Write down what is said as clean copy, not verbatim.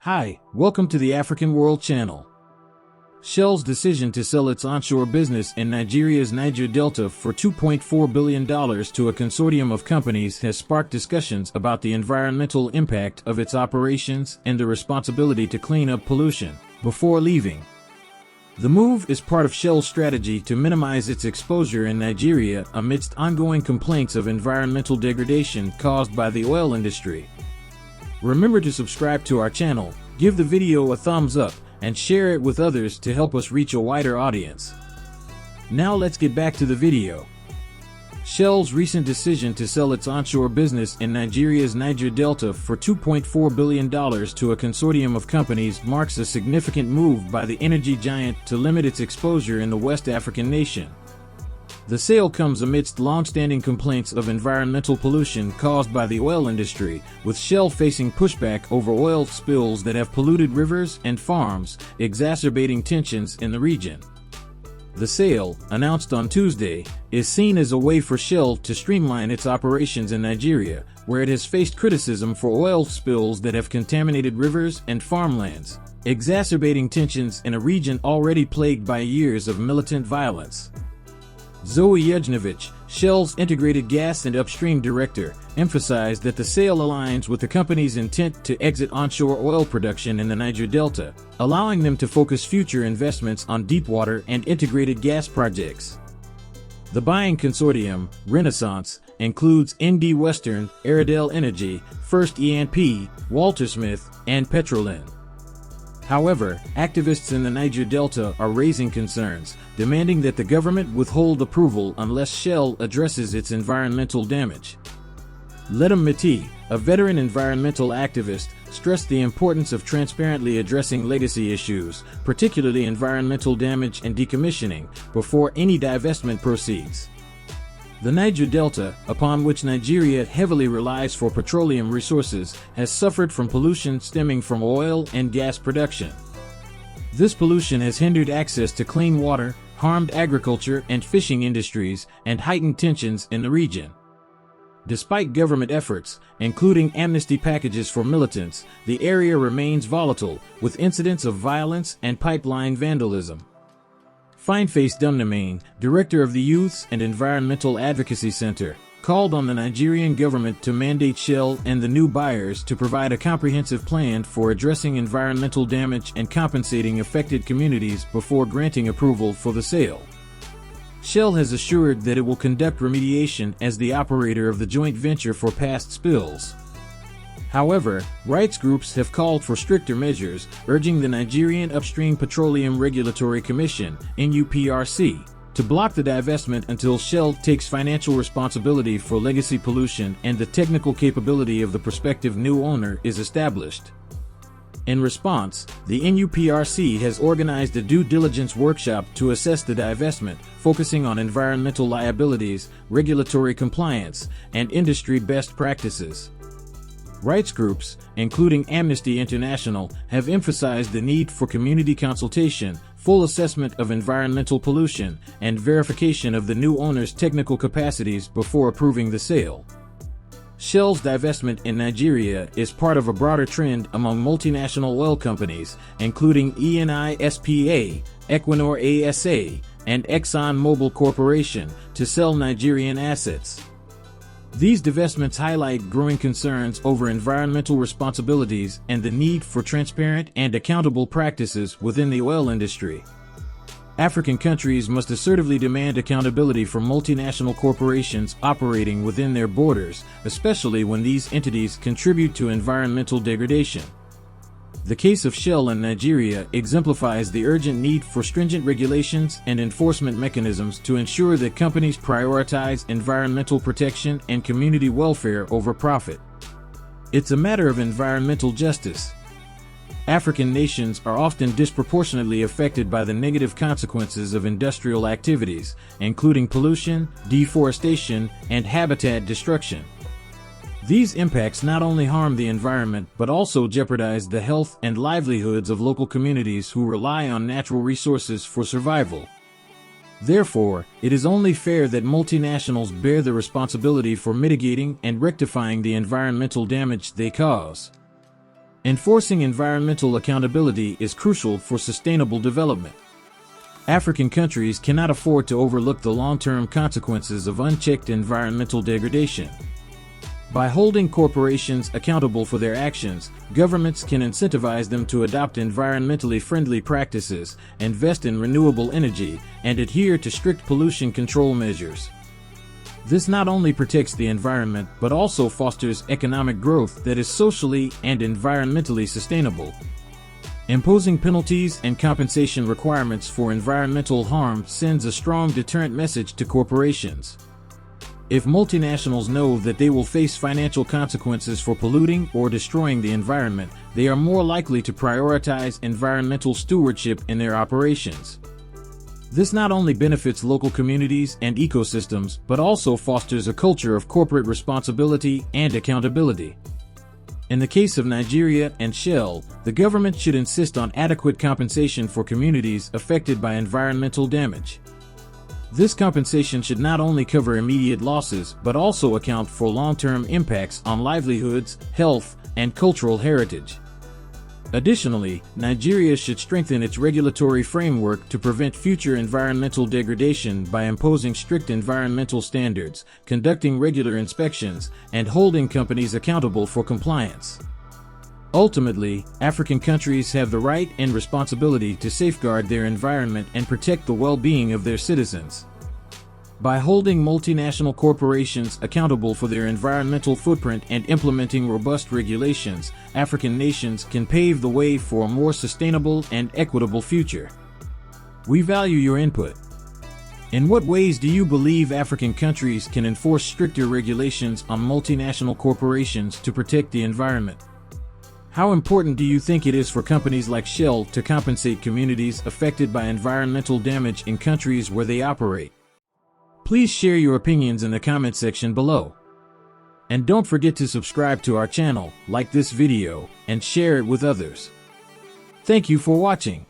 Hi, welcome to the African World Channel. Shell's decision to sell its onshore business in Nigeria's Niger Delta for $2.4 billion to a consortium of companies has sparked discussions about the environmental impact of its operations and the responsibility to clean up pollution before leaving. The move is part of Shell's strategy to minimize its exposure in Nigeria amidst ongoing complaints of environmental degradation caused by the oil industry. Remember to subscribe to our channel, give the video a thumbs up, and share it with others to help us reach a wider audience. Now let's get back to the video. Shell's recent decision to sell its onshore business in Nigeria's Niger Delta for $2.4 billion to a consortium of companies marks a significant move by the energy giant to limit its exposure in the West African nation. The sale comes amidst long-standing complaints of environmental pollution caused by the oil industry, with Shell facing pushback over oil spills that have polluted rivers and farms, exacerbating tensions in the region. The sale, announced on Tuesday, is seen as a way for Shell to streamline its operations in Nigeria, where it has faced criticism for oil spills that have contaminated rivers and farmlands, exacerbating tensions in a region already plagued by years of militant violence. Zoe Yujnovich, Shell's integrated gas and upstream director, emphasized that the sale aligns with the company's intent to exit onshore oil production in the Niger Delta, allowing them to focus future investments on deepwater and integrated gas projects. The buying consortium, Renaissance, includes ND Western, Aridel Energy, First E&P, Walter Smith, and Petrolin. However, activists in the Niger Delta are raising concerns, demanding that the government withhold approval unless Shell addresses its environmental damage. Ledum Mati, a veteran environmental activist, stressed the importance of transparently addressing legacy issues, particularly environmental damage and decommissioning, before any divestment proceeds. The Niger Delta, upon which Nigeria heavily relies for petroleum resources, has suffered from pollution stemming from oil and gas production. This pollution has hindered access to clean water, harmed agriculture and fishing industries, and heightened tensions in the region. Despite government efforts, including amnesty packages for militants, the area remains volatile, with incidents of violence and pipeline vandalism. Fineface Dumnamain, director of the Youths and Environmental Advocacy Center, called on the Nigerian government to mandate Shell and the new buyers to provide a comprehensive plan for addressing environmental damage and compensating affected communities before granting approval for the sale. Shell has assured that it will conduct remediation as the operator of the joint venture for past spills. However, rights groups have called for stricter measures, urging the Nigerian Upstream Petroleum Regulatory Commission (NUPRC) to block the divestment until Shell takes financial responsibility for legacy pollution and the technical capability of the prospective new owner is established. In response, the NUPRC has organized a due diligence workshop to assess the divestment, focusing on environmental liabilities, regulatory compliance, and industry best practices. Rights groups, including Amnesty International, have emphasized the need for community consultation, full assessment of environmental pollution, and verification of the new owner's technical capacities before approving the sale. Shell's divestment in Nigeria is part of a broader trend among multinational oil companies, including Eni S.p.A., Equinor ASA, and ExxonMobil Corporation, to sell Nigerian assets. These divestments highlight growing concerns over environmental responsibilities and the need for transparent and accountable practices within the oil industry. African countries must assertively demand accountability from multinational corporations operating within their borders, especially when these entities contribute to environmental degradation. The case of Shell in Nigeria exemplifies the urgent need for stringent regulations and enforcement mechanisms to ensure that companies prioritize environmental protection and community welfare over profit. It's a matter of environmental justice. African nations are often disproportionately affected by the negative consequences of industrial activities, including pollution, deforestation, and habitat destruction. These impacts not only harm the environment but also jeopardize the health and livelihoods of local communities who rely on natural resources for survival. Therefore, it is only fair that multinationals bear the responsibility for mitigating and rectifying the environmental damage they cause. Enforcing environmental accountability is crucial for sustainable development. African countries cannot afford to overlook the long-term consequences of unchecked environmental degradation. By holding corporations accountable for their actions, governments can incentivize them to adopt environmentally friendly practices, invest in renewable energy, and adhere to strict pollution control measures. This not only protects the environment but also fosters economic growth that is socially and environmentally sustainable. Imposing penalties and compensation requirements for environmental harm sends a strong deterrent message to corporations. If multinationals know that they will face financial consequences for polluting or destroying the environment, they are more likely to prioritize environmental stewardship in their operations. This not only benefits local communities and ecosystems, but also fosters a culture of corporate responsibility and accountability. In the case of Nigeria and Shell, the government should insist on adequate compensation for communities affected by environmental damage. This compensation should not only cover immediate losses, but also account for long-term impacts on livelihoods, health, and cultural heritage. Additionally, Nigeria should strengthen its regulatory framework to prevent future environmental degradation by imposing strict environmental standards, conducting regular inspections, and holding companies accountable for compliance. Ultimately, African countries have the right and responsibility to safeguard their environment and protect the well-being of their citizens. By holding multinational corporations accountable for their environmental footprint and implementing robust regulations, African nations can pave the way for a more sustainable and equitable future. We value your input. In what ways do you believe African countries can enforce stricter regulations on multinational corporations to protect the environment? How important do you think it is for companies like Shell to compensate communities affected by environmental damage in countries where they operate? Please share your opinions in the comment section below. And don't forget to subscribe to our channel, like this video, and share it with others. Thank you for watching.